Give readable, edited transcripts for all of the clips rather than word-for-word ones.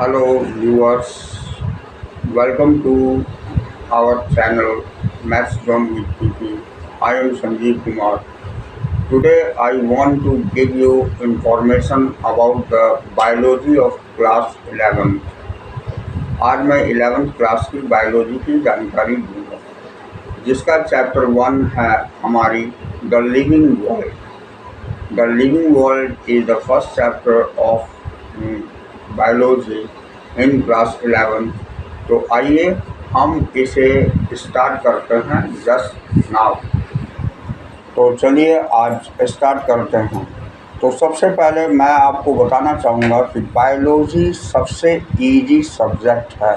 Hello viewers, welcome to our channel Maths Zone with PP. I am Sanjeev Kumar. Today I want to give you information about the biology of class 11. आज मैं 11th class की biology की जानकारी दूंगा जिसका chapter 1 है हमारी the living world. The living world is the first chapter of biology in class 11। तो आइए हम इसे स्टार्ट करते हैं जस्ट नाउ। तो चलिए आज स्टार्ट करते हैं। तो सबसे पहले मैं आपको बताना चाहूँगा कि बायोलॉजी सबसे इजी सब्जेक्ट है।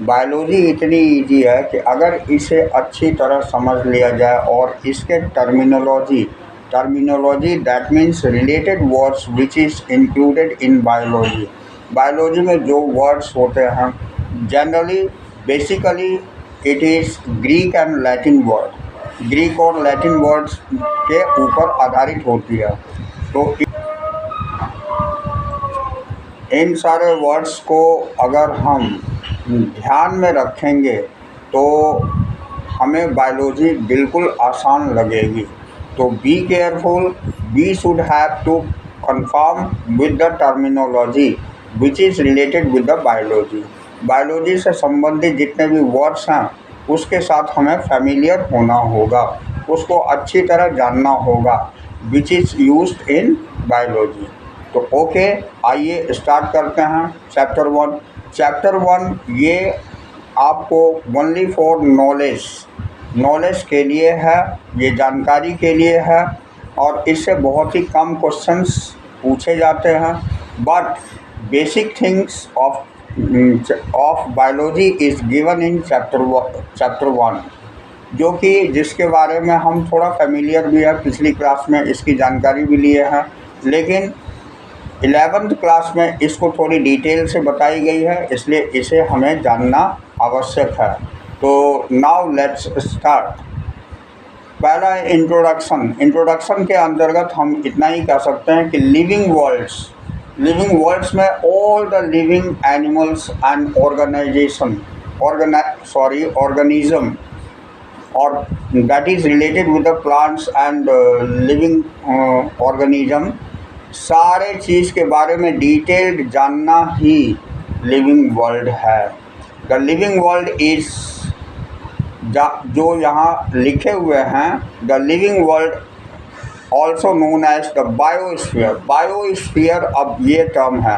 बायोलॉजी इतनी इजी है कि अगर इसे अच्छी तरह समझ लिया जाए और इसके terminology that means related words which is included in biology. Biology में जो वर्ड्स होते हैं generally basically it is Greek and Latin word, Greek और लैटिन वर्ड्स के ऊपर आधारित होती है। तो इन सारे वर्ड्स को अगर हम ध्यान में रखेंगे तो हमें बायोलॉजी बिल्कुल आसान लगेगी। तो be careful, we should have to confirm with the terminology which is related with the biology. Biology से संबंधित जितने भी वर्ड्स हैं उसके साथ हमें फैमिलियर होना होगा, उसको अच्छी तरह जानना होगा which is used in biology. तो ओके, आइए स्टार्ट करते हैं चैप्टर 1। चैप्टर 1 ये आपको ओनली फॉर नॉलेज के लिए है, ये जानकारी के लिए है और इससे बहुत ही कम क्वेश्चंस पूछे जाते हैं। But basic things of biology is given in chapter 1, जो कि जिसके बारे में हम थोड़ा फेमिलियर भी है, पिछली क्लास में इसकी जानकारी भी लिए हैं, लेकिन 11th क्लास में इसको थोड़ी डिटेल से बताई गई है, इसलिए इसे हमें जानना आवश्यक है। तो नाउ लेट्स स्टार्ट। पहला इंट्रोडक्शन के अंतर्गत हम इतना ही कह सकते हैं कि लिविंग वर्ल्ड्स में all the living animals and organism और that is related with the plants and living organism, सारे चीज़ के बारे में डिटेल्ड जानना ही लिविंग वर्ल्ड है। द लिविंग वर्ल्ड इज़ जो यहाँ लिखे हुए हैं, the living world also known as the biosphere. Biosphere अब ये टर्म है,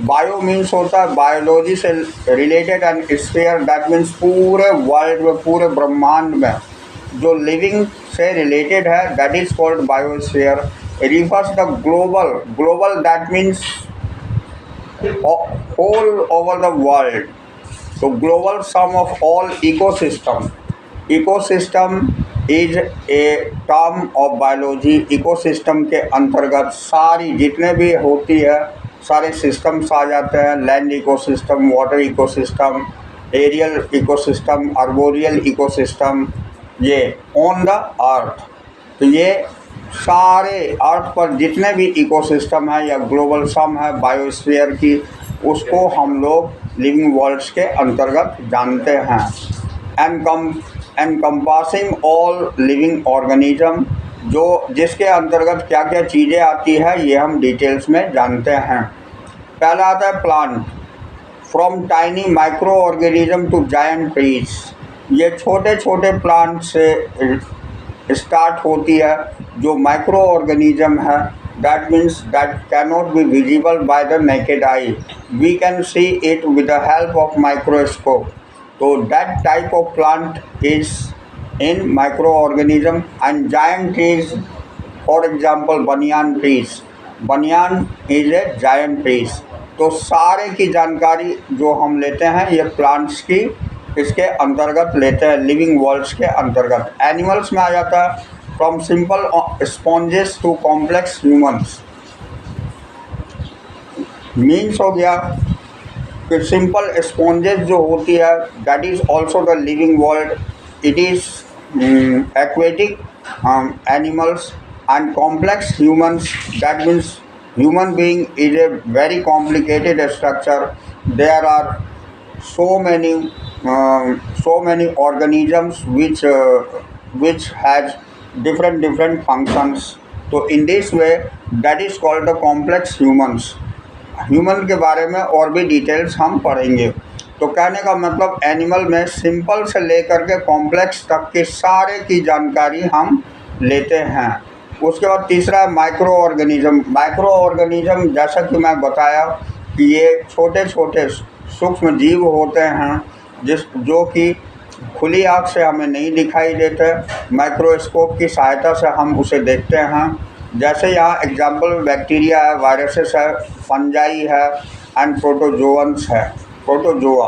बायो मीन्स होता है बायोलॉजी से related and sphere that means पूरे वर्ल्ड में, पूरे ब्रह्मांड में जो लिविंग से रिलेटेड है that is called biosphere. refers the global that means all over the world. So global sum of all ecosystem is a term of biology। Ecosystem के अंतर्गत सारी जितने भी होती है सारे सिस्टम्स आ जाते हैं। Land ecosystem, water ecosystem, aerial ecosystem, arboreal ecosystem, ये ऑन द अर्थ। तो ये सारे अर्थ पर जितने भी इकोसिस्टम है या ग्लोबल सम है बायोस्फीयर की, उसको हम लोग लिविंग वर्ल्ड्स के अंतर्गत जानते हैं। एनकम्पासिंग ऑल लिविंग ऑर्गेनिज्म, जो जिसके अंतर्गत क्या क्या चीज़ें आती है ये हम डिटेल्स में जानते हैं। पहला आता है plant, from tiny microorganism to giant trees. ये छोटे छोटे प्लांट से स्टार्ट होती है जो माइक्रो ऑर्गेनिज्म है, that means that cannot be visible by the naked eye, we can see it with the help of microscope. तो that type of plant is in microorganism. And giant trees, for example banyan trees, banyan is a giant trees. तो सारे की जानकारी जो हम लेते हैं ये प्लांट्स की इसके अंतर्गत लेते हैं, लिविंग वर्ल्ड्स के अंतर्गत। एनिमल्स में आ जाता है from simple sponges to complex humans. Means हो गया कि सिंपल स्पॉन्जेस जो होती है that is also the living world. It is aquatic animals and complex humans that means Human being is a very complicated structure. There are so many organisms which has different functions. तो in this way that is called the complex humans. Human के बारे में और भी details हम पढ़ेंगे। तो कहने का मतलब एनिमल में सिंपल से लेकर के कॉम्प्लेक्स तक के सारे की जानकारी हम लेते हैं। उसके बाद तीसरा है माइक्रो ऑर्गेनिज्म। माइक्रो ऑर्गेनिज्म जैसा कि मैं बताया कि ये छोटे छोटे सूक्ष्म जीव होते हैं जो कि खुली आँख से हमें नहीं दिखाई देते, माइक्रोस्कोप की सहायता से हम उसे देखते हैं। जैसे यहाँ एग्जाम्पल बैक्टीरिया है, वायरसेस है, फंजाई है एंड प्रोटोजोअन्स है, प्रोटोजोआ।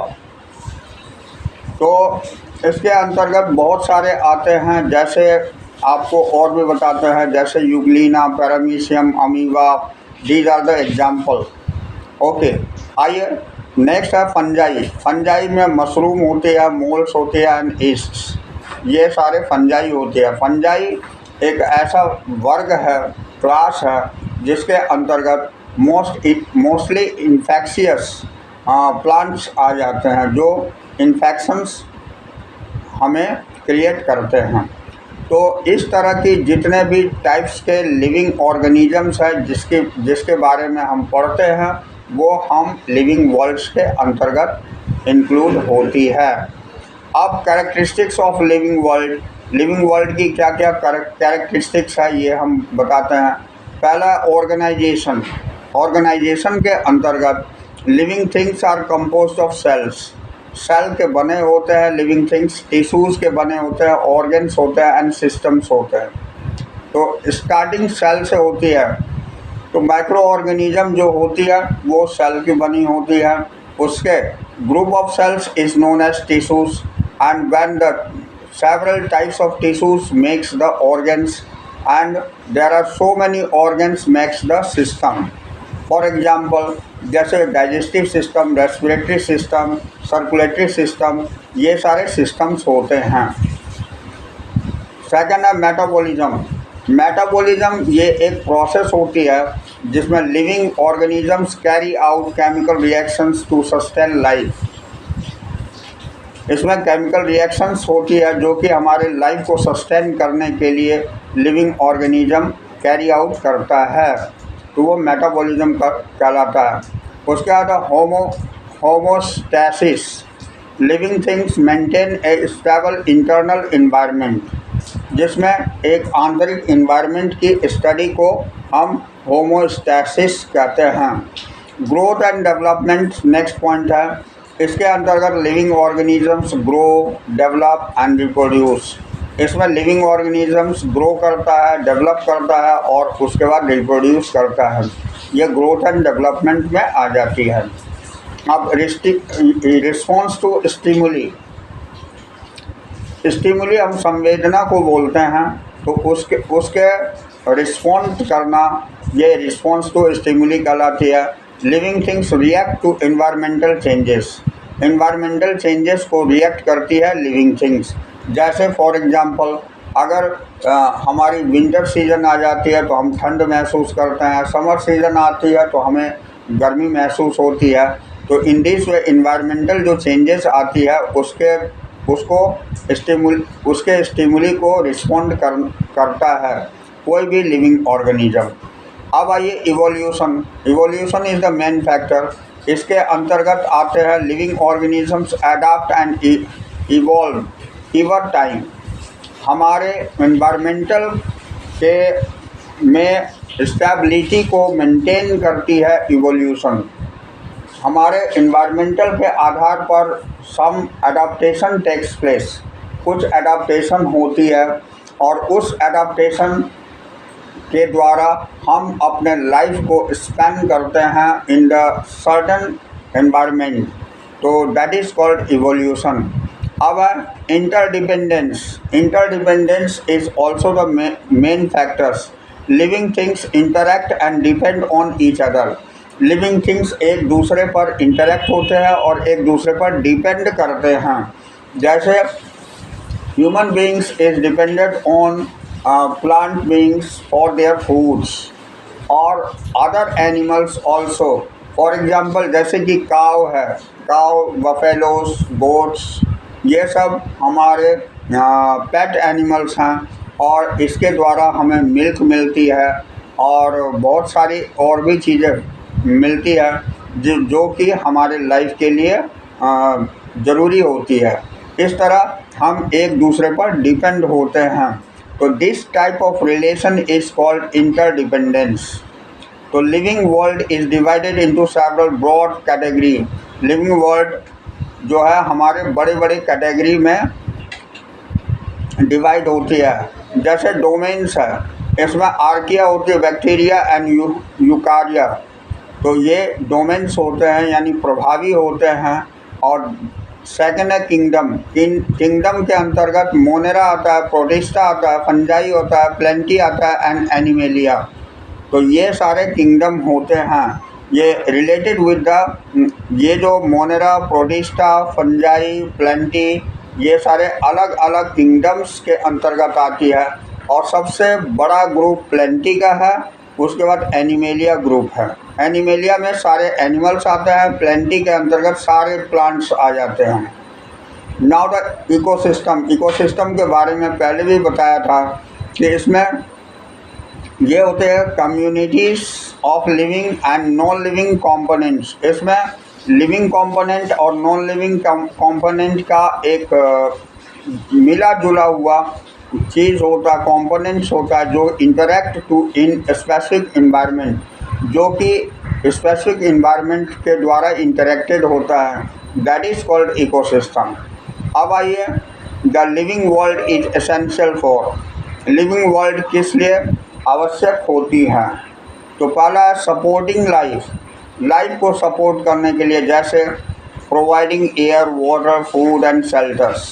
तो इसके अंतर्गत बहुत सारे आते हैं, जैसे आपको और भी बताते हैं, जैसे euglena, paramecium, amoeba, these are the example. Okay, आइए नेक्स्ट है फंजाई। फंजाई में मशरूम होते हैं, मोल्स होते हैं एंड ईस्ट्स, ये सारे फंजाई होते हैं। फंजाई एक ऐसा वर्ग है, क्लास है, जिसके अंतर्गत मोस्टली इन्फेक्शियस प्लांट्स आ जाते हैं जो इन्फेक्शंस हमें क्रिएट करते हैं। तो इस तरह की जितने भी टाइप्स के लिविंग ऑर्गेनिजम्स हैं जिसके बारे में हम पढ़ते हैं वो हम लिविंग वर्ल्ड्स के अंतर्गत इंक्लूड होती है। अब कैरेक्टरिस्टिक्स ऑफ लिविंग वर्ल्ड की क्या क्या कैरेक्टरिस्टिक्स है ये हम बताते हैं। पहला ऑर्गेनाइजेशन। ऑर्गेनाइजेशन के अंतर्गत living things are composed of cells. Cell के बने होते हैं लिविंग थिंग्स, टिश्यूज़ के बने होते हैं, ऑर्गन्स होते हैं एंड सिस्टम्स होते हैं। तो स्टार्टिंग सेल से होती है। तो माइक्रो ऑर्गेनिज्म जो होती है वो सेल की बनी होती है। उसके group of cells is known as tissues and when the several types of tissues makes the organs and there are so many organs makes the system. For example, जैसे digestive system, respiratory system, circulatory system, ये सारे systems होते हैं। Second है metabolism. Metabolism ये एक process होती है जिसमें living organisms carry out chemical reactions to sustain life. इसमें केमिकल रिएक्शंस होती है जो कि हमारे लाइफ को सस्टेन करने के लिए लिविंग ऑर्गेनिज्म कैरी आउट करता है, तो वो मेटाबॉलिज्म का कहलाता है। उसके बाद होमोस्टैसिस। लिविंग थिंग्स मेंटेन ए स्टेबल इंटरनल इन्वायरमेंट, जिसमें एक आंतरिक इन्वायरमेंट की स्टडी को हम होमोस्टैसिस कहते हैं। Growth and development next point है। इसके अंतर्गत living organisms grow, develop and reproduce. इसमें लिविंग ऑर्गेनिजम्स ग्रो करता है, डेवलप करता है और उसके बाद रिप्रोड्यूस करता है। ये ग्रोथ एंड डेवलपमेंट में आ जाती है। अब रिस्पॉन्स टू स्टिमुली। स्टिमुली हम संवेदना को बोलते हैं, तो उसके रिस्पॉन्ड करना ये रिस्पॉन्स टू स्टिमुली कहलाती है। Living things react to environmental changes. Environmental changes को रिएक्ट करती है लिविंग थिंग्स। जैसे फॉर एग्जांपल अगर हमारी विंटर सीज़न आ जाती है तो हम ठंड महसूस करते हैं, समर सीज़न आती है तो हमें गर्मी महसूस होती है। तो इन दिस वे एनवायरमेंटल जो चेंजेस आती है उसके स्टिमुली को रिस्पॉन्ड करता है कोई भी लिविंग ऑर्गेनिज्म। अब आइए evolution. Evolution is the main factor. इसके अंतर्गत आते हैं living organisms adapt and evolve over time. हमारे एनवायरमेंटल के में स्टेबिलिटी को मेंटेन करती है इवोल्यूशन। हमारे एनवायरमेंटल के आधार पर सम एडाप्टेशन टेक्स प्लेस। कुछ एडाप्टेशन होती है और उस एडाप्टेशन के द्वारा हम अपने लाइफ को स्पेंड करते हैं इन द सर्टेन एनवायरनमेंट, तो दैट इज़ कॉल्ड इवोल्यूशन। अब interdependence. Interdependence is also the main factors. Living things interact and depend on each other. Living things एक दूसरे पर इंटरैक्ट होते हैं और एक दूसरे पर डिपेंड करते हैं। जैसे human beings is dependent on plant beings for their foods और other animals also. For example जैसे कि काव है, काव, बफेलोस, गोट्स, ये सब हमारे पेट एनिमल्स हैं और इसके द्वारा हमें मिल्क मिलती है और बहुत सारी और भी चीज़ें मिलती है जो कि हमारे लाइफ के लिए ज़रूरी होती है। इस तरह हम एक दूसरे पर डिपेंड होते हैं। तो this type of relation is called interdependence. तो living world is divided into several broad category. Living world जो है हमारे बड़े बड़े कैटेगरी में डिवाइड होती है। जैसे डोमेन्स है, इसमें आर्किया होती है, बैक्टीरिया एंड यूकारिया। तो ये डोमेन्स होते हैं यानी प्रभावी होते हैं। और सेकंड है किंगडम। किंगडम के अंतर्गत मोनेरा आता है, प्रोटिस्टा आता है, फंजाई होता है, प्लेंटी आता है एंड एनिमेलिया। तो ये सारे किंगडम होते हैं। ये रिलेटेड विद द ये जो मोनेरा, प्रोटिस्टा, फंजाई, प्लेंटी, ये सारे अलग अलग किंगडम्स के अंतर्गत आती है। और सबसे बड़ा ग्रुप प्लेंटी का है, उसके बाद एनिमेलिया ग्रुप है। एनिमेलिया में सारे एनिमल्स आते हैं, प्लेंटी के अंतर्गत सारे प्लांट्स आ जाते हैं। Now the ecosystem. इकोसिस्टम के बारे में पहले भी बताया था कि इसमें ये होते हैं communities of living and non living components. इसमें लिविंग कंपोनेंट और नॉन लिविंग कंपोनेंट का एक मिला जुला हुआ चीज़ होता है, कंपोनेंट्स होता है जो interact to in specific environment, जो कि स्पेसिफिक इन्वायरमेंट के द्वारा इंटरेक्टेड होता है, दैट इज़ कॉल्ड इकोसिस्टम। अब आइए, the living world is essential for. Living world किस लिए आवश्यक होती है? तो पहला है सपोर्टिंग लाइफ। लाइफ को सपोर्ट करने के लिए, जैसे providing air, water, food and shelters.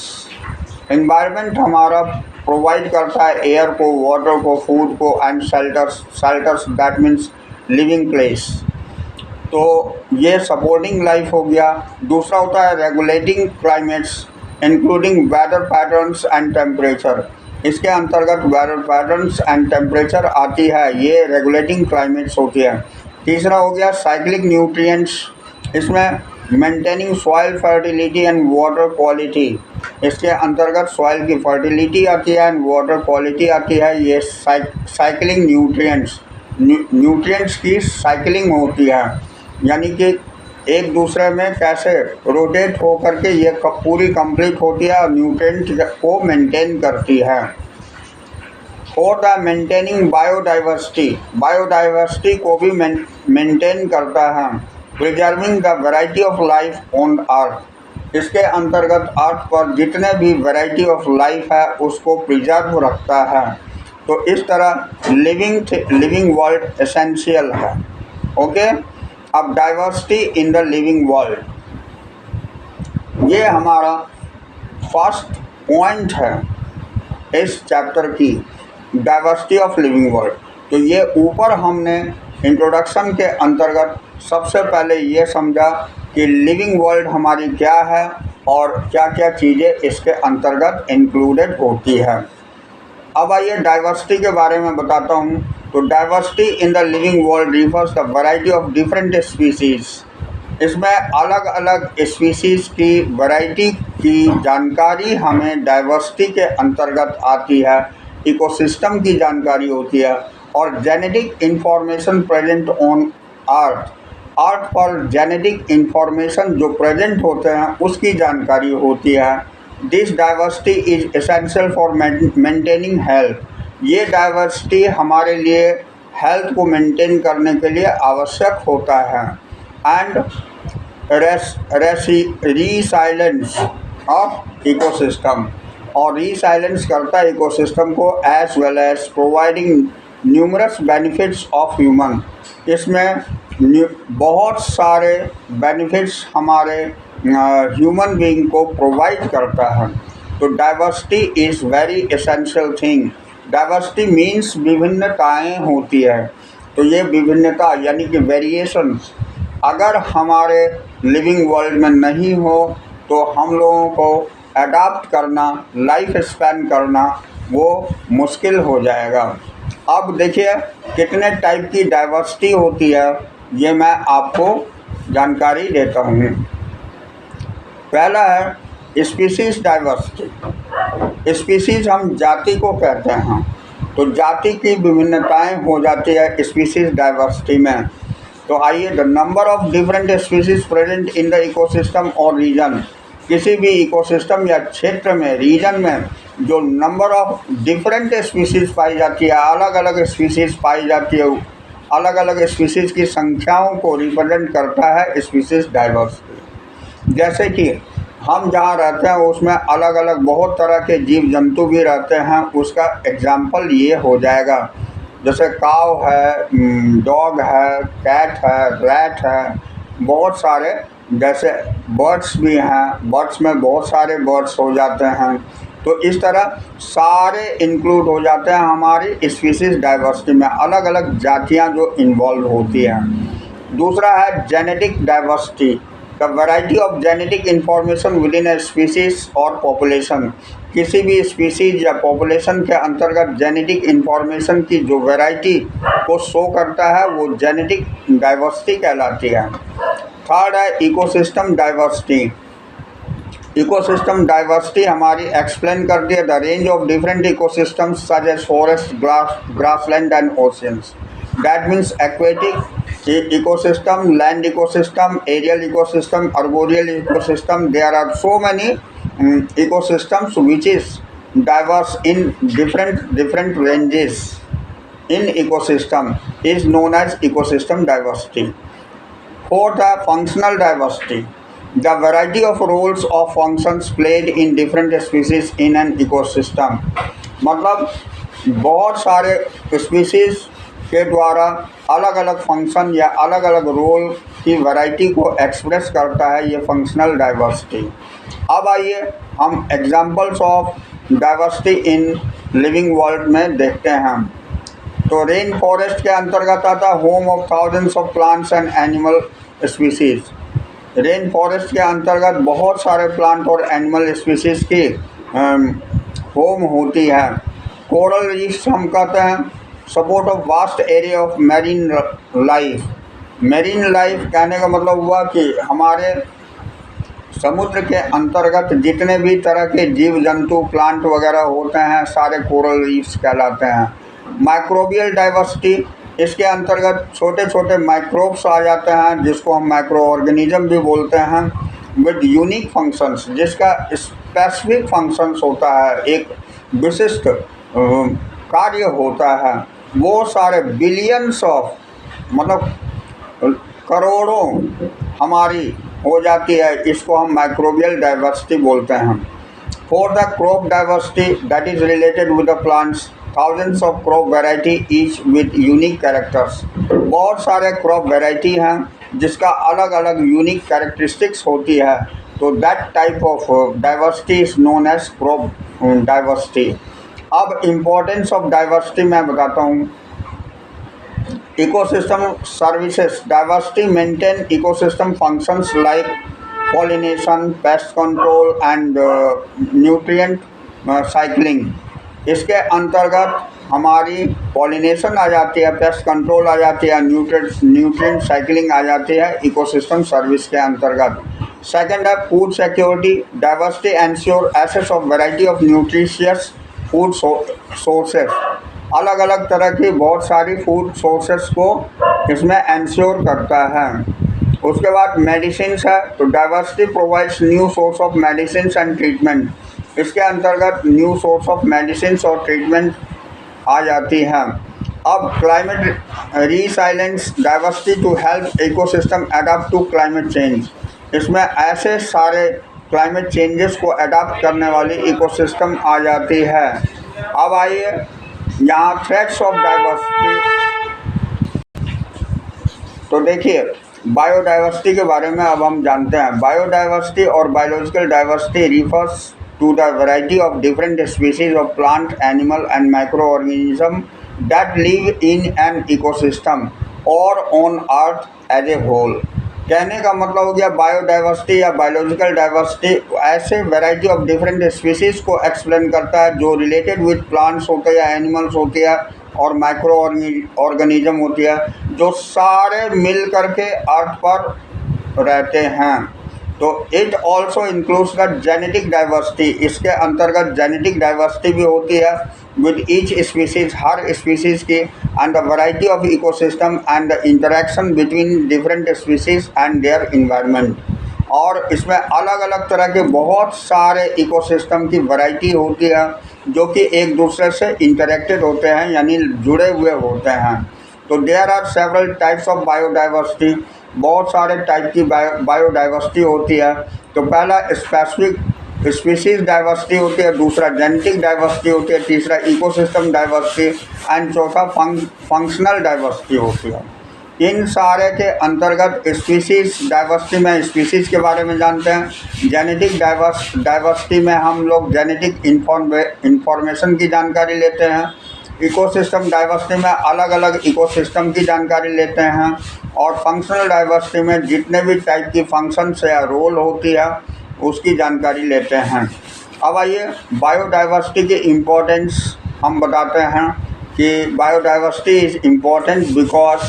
Environment हमारा प्रोवाइड करता है एयर को, वाटर को, फूड को and shelters that means living place. तो ये सपोर्टिंग लाइफ हो गया। दूसरा होता है regulating climates including weather patterns and temperature. इसके अंतर्गत वेदर पैटर्न्स एंड टेम्परेचर आती है, ये रेगुलेटिंग क्लाइमेट्स होती है। तीसरा हो गया साइक्लिक न्यूट्रिएंट्स। इसमें maintaining soil fertility and water quality. इसके अंतर्गत सॉइल की फर्टिलिटी आती है एंड वाटर क्वालिटी आती है। ये साइक्लिंग न्यूट्रिएंट्स की साइक्लिंग होती है, यानी कि एक दूसरे में कैसे रोटेट हो करके ये पूरी कंप्लीट होती है और न्यूट्रिएंट को मेंटेन करती है। फोर्थ है मेंटेनिंग बायोडाइवर्सिटी। बायोडाइवर्सिटी को भी मेंटेन करता है। Preserving the variety of life on earth. इसके अंतर्गत अर्थ पर जितने भी वैरायटी ऑफ लाइफ है उसको प्रिजर्व रखता है। तो इस तरह लिविंग वर्ल्ड एसेंशियल है। ओके, अब diversity in the living world, ये हमारा फर्स्ट पॉइंट है इस चैप्टर की, डाइवर्सिटी ऑफ लिविंग वर्ल्ड। तो ये ऊपर हमने इंट्रोडक्शन के अंतर्गत सबसे पहले ये समझा कि लिविंग वर्ल्ड हमारी क्या है और क्या क्या चीज़ें इसके अंतर्गत इंक्लूडेड होती है। अब आइए डाइवर्सिटी के बारे में बताता हूँ। तो diversity in the living world refers the variety of different species. इसमें अलग अलग स्पीसीज़ की वैरायटी की जानकारी हमें डाइवर्सिटी के अंतर्गत आती है। इकोसिस्टम की जानकारी होती है और genetic information present on earth. Earth पर जेनेटिक इंफॉर्मेशन जो प्रेजेंट होते हैं उसकी जानकारी होती है। This diversity is essential for maintaining health. ये डाइवर्सिटी हमारे लिए हेल्थ को मेंटेन करने के लिए आवश्यक होता है। एंड रीसाइलेंस ऑफ इकोसिस्टम, और रीसाइलेंस करता है इकोसिस्टम को, as well as providing numerous benefits of human. इसमें बहुत सारे बेनिफिट्स हमारे ह्यूमन बीइंग को प्रोवाइड करता है। तो diversity is very essential thing. Diversity means विभिन्नताएं होती है। तो ये विभिन्नता यानी कि वेरिएशंस अगर हमारे लिविंग वर्ल्ड में नहीं हो तो हम लोगों को अडाप्ट करना, लाइफ स्पैन करना वो मुश्किल हो जाएगा। अब देखिए कितने टाइप की डाइवर्सिटी होती है, ये मैं आपको जानकारी देता हूँ। पहला है स्पीसीज डाइवर्सिटी। स्पीसीज हम जाति को कहते हैं, तो जाति की विभिन्नताएं हो जाती है स्पीसीज डाइवर्सिटी में। तो आइए, the number of different species present in the ecosystem और रीजन। किसी भी इकोसिस्टम या क्षेत्र में, रीजन में जो नंबर ऑफ डिफरेंट स्पीसीज पाई जाती है, अलग अलग स्पीसीज पाई जाती है, अलग अलग स्पीसीज की संख्याओं को रिप्रेजेंट करता है स्पीसीज डाइवर्सिटी। जैसे कि हम जहाँ रहते हैं उसमें अलग अलग बहुत तरह के जीव जंतु भी रहते हैं, उसका एग्जाम्पल ये हो जाएगा। जैसे काव है, डॉग है, कैट है, रैट है, बहुत सारे। जैसे बर्ड्स भी हैं, बर्ड्स में बहुत सारे बर्ड्स हो जाते हैं। तो इस तरह सारे इंक्लूड हो जाते हैं हमारी स्पीसीज डाइवर्सिटी में, अलग अलग जातियां जो इन्वॉल्व होती हैं। दूसरा है genetic diversity, the variety of genetic information with in a species और पॉपुलेशन। किसी भी स्पीसीज या पॉपुलेशन के अंतर्गत जेनेटिक इंफॉर्मेशन की जो वैरायटी को शो करता है वो जेनेटिक डाइवर्सिटी कहलाती है। थर्ड है इकोसिस्टम डाइवर्सिटी। इकोसिस्टम डाइवर्सिटी हमारी एक्सप्लेन करती है the range of different ecosystems such as forest, grassland and oceans. That means aquatic ecosystem, land ecosystem, aerial ecosystem, arboreal ecosystem. There are so many ecosystems which is diverse in different ranges in ecosystem is known as ecosystem diversity. Fourth है functional diversity, the variety of roles or functions played in different species in an ecosystem. मतलब बहुत सारे species के द्वारा अलग अलग function या अलग अलग रोल की वैरायटी को एक्सप्रेस करता है ये फंक्शनल डाइवर्सिटी। अब आइए हम examples of diversity in living world में देखते हैं। तो रेन फॉरेस्ट के अंतर्गत आता है home of thousands of plants and animal species. Rain forest के अंतर्गत बहुत सारे प्लांट और एनिमल स्पीसीज की होम होती है। कोरल रीफ्स हम कहते हैं support of vast area of marine life. Marine life कहने का मतलब हुआ कि हमारे समुद्र के अंतर्गत जितने भी तरह के जीव जंतु प्लांट वगैरह होते हैं सारे कोरल रीफ्स कहलाते हैं। माइक्रोबियल डाइवर्सिटी, इसके अंतर्गत छोटे छोटे माइक्रोब्स आ जाते हैं जिसको हम माइक्रो ऑर्गेनिज्म भी बोलते हैं, विद यूनिक फंक्शंस, जिसका स्पेसिफिक फंक्शंस होता है, एक विशिष्ट कार्य होता है। वो सारे बिलियंस ऑफ मतलब करोड़ों हमारी हो जाती है, इसको हम माइक्रोबियल डाइवर्सिटी बोलते हैं। For the crop diversity that is related with the plants, thousands of crop variety each with unique characters. बहुत सारे क्रॉप वैरायटी हैं जिसका अलग अलग यूनिक कैरेक्टरिस्टिक्स होती है, तो that type of diversity is known as crop diversity. अब इम्पोर्टेंस ऑफ डाइवर्सिटी मैं बताता हूँ। Ecosystem services diversity maintain ecosystem functions like pollination, pest control and nutrient cycling. इसके अंतर्गत हमारी पॉलिनेशन आ जाती है, पेस्ट कंट्रोल आ जाती है, न्यूट्रिएंट साइक्लिंग आ जाती है इकोसिस्टम सर्विस के अंतर्गत। सेकंड है food security diversity ensure access of variety of nutritious food sources. अलग अलग तरह की बहुत सारी फूड सोर्सेस को इसमें एंश्योर करता है। उसके बाद मेडिसिन है, तो diversity provides new source of medicine and treatment. इसके अंतर्गत न्यू सोर्स ऑफ मेडिसिन और ट्रीटमेंट आ जाती हैं। अब climate resilience diversity to help ecosystem adapt to climate change. इसमें ऐसे सारे क्लाइमेट चेंजेस को अडाप्ट करने वाली इकोसिस्टम आ जाती है। अब आइए यहाँ थ्रेट्स ऑफ डाइवर्सिटी, तो देखिए बायोडाइवर्सिटी के बारे में अब हम जानते हैं। बायोडाइवर्सिटी और biological diversity refers to the variety of different species of plant, animal and microorganism that live in an ecosystem और on earth as a whole. कहने का मतलब हो गया बायोडाइवर्सिटी या बायोलॉजिकल डाइवर्सिटी ऐसे वैरायटी ऑफ डिफरेंट स्पीसीज़ को explain करता है जो रिलेटेड विद प्लांट्स होते हैं, एनिमल्स होती है और माइक्रो ऑर्गेनिज्म होती है, जो सारे मिल करके अर्थ पर रहते हैं। तो it also includes the genetic diversity, इसके अंतर्गत जेनेटिक डाइवर्सिटी भी होती है विद ईच स्पीसीज, हर स्पीसीज़ की, and the variety of ecosystem and the interaction between different species and their environment. और इसमें अलग अलग तरह के बहुत सारे इकोसिस्टम की वैरायटी होती है जो कि एक दूसरे से इंटरेक्टेड होते हैं, यानी जुड़े हुए होते हैं। तो there are several types of biodiversity, बहुत सारे टाइप की बायोडाइवर्सिटी होती है। तो पहला स्पेसिफिक स्पीसीज डाइवर्सिटी होती है, दूसरा जेनेटिक डाइवर्सिटी होती है, तीसरा इकोसिस्टम डाइवर्सिटी एंड चौथा फंक्शनल डाइवर्सिटी होती है। इन सारे के अंतर्गत स्पीसीज डाइवर्सिटी में स्पीसीज के बारे में जानते हैं, जेनेटिक डाइवर्सिटी में हम लोग जेनेटिक इंफॉर्मेशन की जानकारी लेते हैं, इकोसिस्टम डाइवर्सिटी में अलग अलग इकोसिस्टम की जानकारी लेते हैं, और फंक्शनल डाइवर्सिटी में जितने भी टाइप की फंक्शंस या रोल होती है उसकी जानकारी लेते हैं। अब आइए बायोडाइवर्सिटी की इम्पोर्टेंस हम बताते हैं कि biodiversity is important because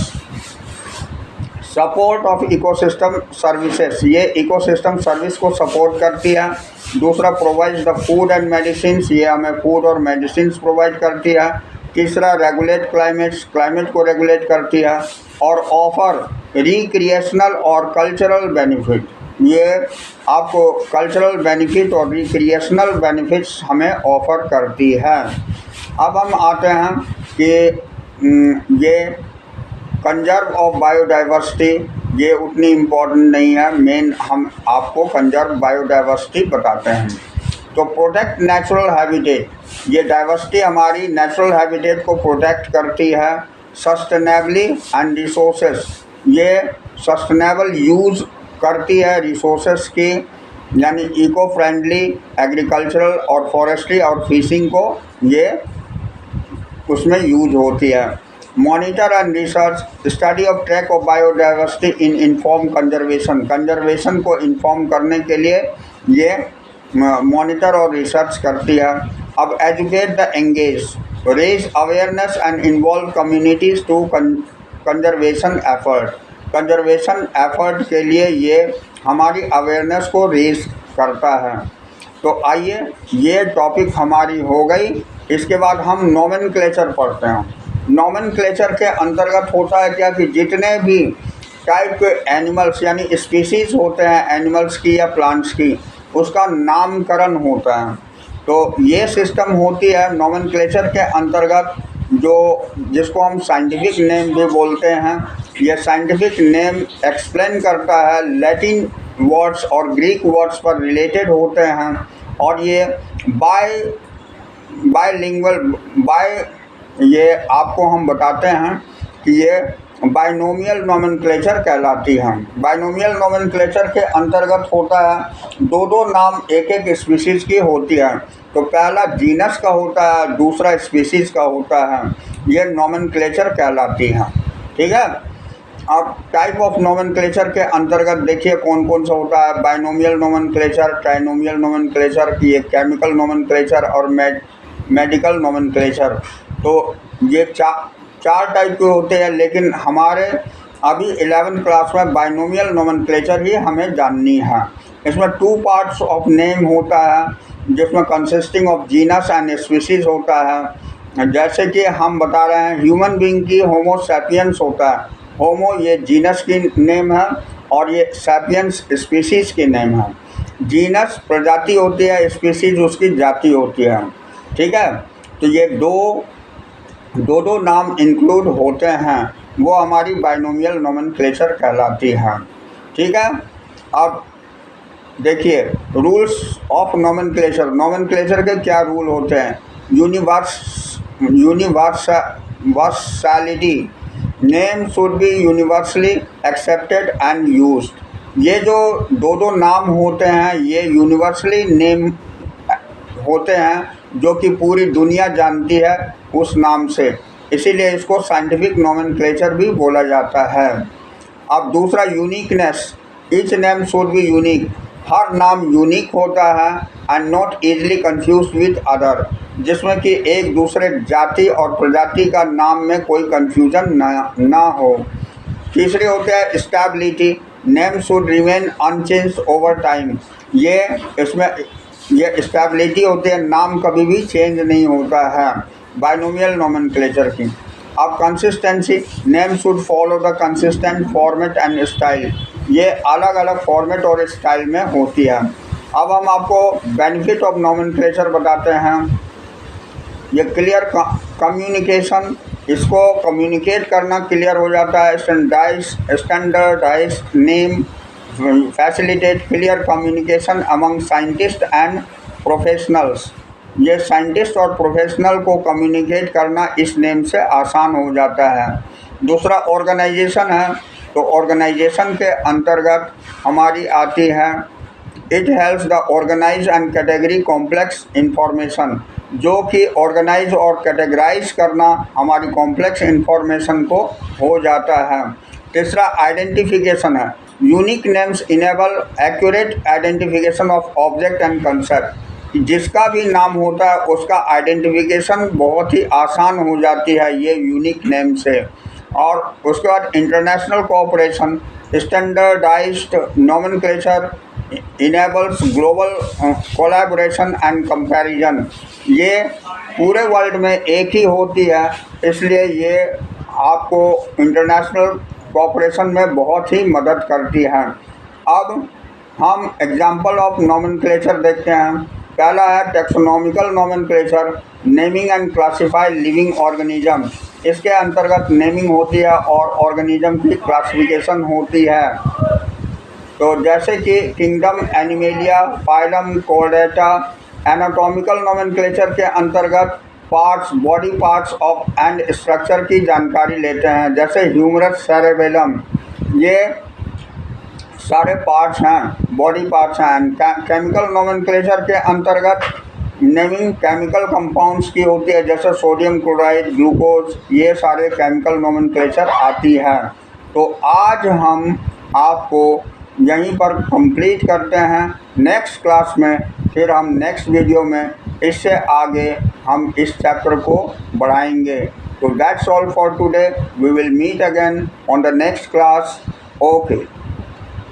support of ecosystem services, ये इकोसिस्टम सर्विस को सपोर्ट करती है। दूसरा provides the food and medicine, ये हमें फूड और मेडिसिन प्रोवाइड करती है। तीसरा रेगुलेट क्लाइमेट को रेगुलेट करती है, और ऑफर रिक्रिएशनल और कल्चरल बेनिफिट, ये आपको कल्चरल बेनिफिट और रिक्रिएशनल बेनिफिट्स हमें ऑफ़र करती है। अब हम आते हैं कि ये कंजर्व ऑफ बायोडाइवर्सिटी, ये उतनी इम्पोर्टेंट नहीं है, मेन हम आपको कंजर्व बायोडाइवर्सिटी बताते हैं। तो प्रोटेक्ट नेचुरल हैबिटेट, ये डाइवर्सिटी हमारी नेचुरल हैबिटेट को प्रोटेक्ट करती है। सस्टेनेबली एंड रिसोर्सेस, ये सस्टेनेबल यूज़ करती है रिसोर्सेस की, यानी इको फ्रेंडली एग्रीकल्चरल और फॉरेस्ट्री और फिशिंग को ये उसमें यूज होती है। Monitor and research, study of track of biodiversity in inform conservation को इन्फॉर्म करने के लिए ये मॉनिटर और रिसर्च करती है। अब educate the engage, raise awareness and involve communities to conservation effort के लिए ये हमारी अवेयरनेस को रेज करता है। तो आइए, ये टॉपिक हमारी हो गई। इसके बाद हम नोमेनक्लेचर पढ़ते हैं। नोमेनक्लेचर के अंतर्गत होता है क्या कि जितने भी टाइप के एनिमल्स यानी स्पीसीज़ होते हैं एनिमल्स की या प्लांट्स की, उसका नामकरण होता है। तो ये सिस्टम होती है नोमेनक्लेचर के अंतर्गत, जो जिसको हम साइंटिफिक नेम भी बोलते हैं। ये साइंटिफिक नेम एक्सप्लेन करता है लैटिन वर्ड्स और ग्रीक वर्ड्स पर रिलेटेड होते हैं, और ये ये आपको हम बताते हैं कि ये बाइनोमियल नोमेनक्लेचर कहलाती हैं। बाइनोमियल नोमेनक्लेचर के अंतर्गत होता है दो नाम एक एक स्पीसीज़ की होती है। तो पहला जीनस का होता है, दूसरा स्पीसीज़ का होता है, ये नोमेनक्लेचर कहलाती हैं। ठीक है। अब टाइप ऑफ नोमेनक्लेचर के अंतर्गत देखिए कौन कौन सा होता है। बाइनोमियल नोमेनक्लेचर, ट्राइनोमियल नोमेनक्लेचर, ये केमिकल नोमेनक्लेचर और मेडिकल नोमेनक्लेचर। तो ये चार टाइप के होते हैं, लेकिन हमारे अभी 11th क्लास में बाइनोमियल नोमेनक्लेचर ही हमें जाननी है। इसमें 2 पार्ट्स ऑफ नेम होता है, जिसमें consisting of genus and species होता है। जैसे कि हम बता रहे हैं ह्यूमन बीइंग की होमो सैपियंस होता है। होमो ये जीनस की नेम है और ये सैपियंस स्पीसीज़ की नेम है। जीनस प्रजाति होती है, स्पीसीज़ उसकी जाति होती है। ठीक है। तो ये दो नाम इंक्लूड होते हैं, वो हमारी बाइनोमियल नोमेनक्लेचर कहलाती है। ठीक है। अब देखिए रूल्स ऑफ नोमेनक्लेचर। नोमेनक्लेचर के क्या रूल होते हैं। Universality, name should B universally accepted and used. ये जो दो नाम होते हैं ये यूनिवर्सली नेम होते हैं, जो कि पूरी दुनिया जानती है उस नाम से, इसीलिए इसको साइंटिफिक नोमेनक्लेचर भी बोला जाता है। अब दूसरा uniqueness, each name should be unique, हर नाम यूनिक होता है and not easily confuse with other, जिसमें कि एक दूसरे जाति और प्रजाति का नाम में कोई कंफ्यूजन ना हो। तीसरे होते हैं stability, name should remain unchanged over time, ये इसमें ये स्टेबिलिटी होती है, नाम कभी भी चेंज नहीं होता है बाइनोमियल नोमेनक्लेचर की। अब consistency, name should follow the consistent format and style, ये अलग अलग फॉर्मेट और स्टाइल में होती है। अब हम आपको बेनिफिट ऑफ नोमेनक्लेचर बताते हैं। ये क्लियर कम्युनिकेशन, इसको कम्युनिकेट करना क्लियर हो जाता है। Standardise name facilitate clear communication among scientist and professionals, ये साइंटिस्ट और प्रोफेशनल को कम्युनिकेट करना इस नेम से आसान हो जाता है। दूसरा ऑर्गेनाइजेशन है, तो ऑर्गेनाइजेशन के अंतर्गत हमारी आती है it helps the organise and category complex information, जो कि ऑर्गेनाइज और कैटेगराइज करना हमारी कॉम्प्लेक्स इंफॉर्मेशन को हो जाता है। तीसरा आइडेंटिफिकेशन है, unique names enable accurate identification of object and concept, जिसका भी नाम होता है उसका आइडेंटिफिकेशन बहुत ही आसान हो जाती है ये यूनिक नेम से। और उसके बाद international cooperation, standardised nomenclature enables global collaboration and comparison, ये पूरे वर्ल्ड में एक ही होती है, इसलिए ये आपको इंटरनेशनल कोऑपरेशन में बहुत ही मदद करती है। अब हम एग्जांपल ऑफ नोमेनक्लेचर देखते हैं। पहला है taxonomical nomenclature, naming and classify living organism, इसके अंतर्गत नेमिंग होती है और ऑर्गेनिज्म की क्लासिफिकेशन होती है। तो जैसे कि kingdom animalia, phylum Chordata. Anatomical nomenclature के अंतर्गत parts, body parts of and structure की जानकारी लेते हैं, जैसे ह्यूमरस, सेरेबेलम, ये सारे पार्ट्स हैं, बॉडी पार्ट्स हैं। केमिकल नोमेनक्लेचर के अंतर्गत नेमिंग केमिकल कंपाउंड्स की होती है, जैसे सोडियम क्लोराइड, ग्लूकोज, ये सारे केमिकल नोमेनक्लेचर आती है। तो आज हम आपको यहीं पर कंप्लीट करते हैं। नेक्स्ट क्लास में फिर हम नेक्स्ट वीडियो में इससे आगे हम इस चैप्टर को बढ़ाएंगे। तो that's all for today, we will meet again on the next class. Okay.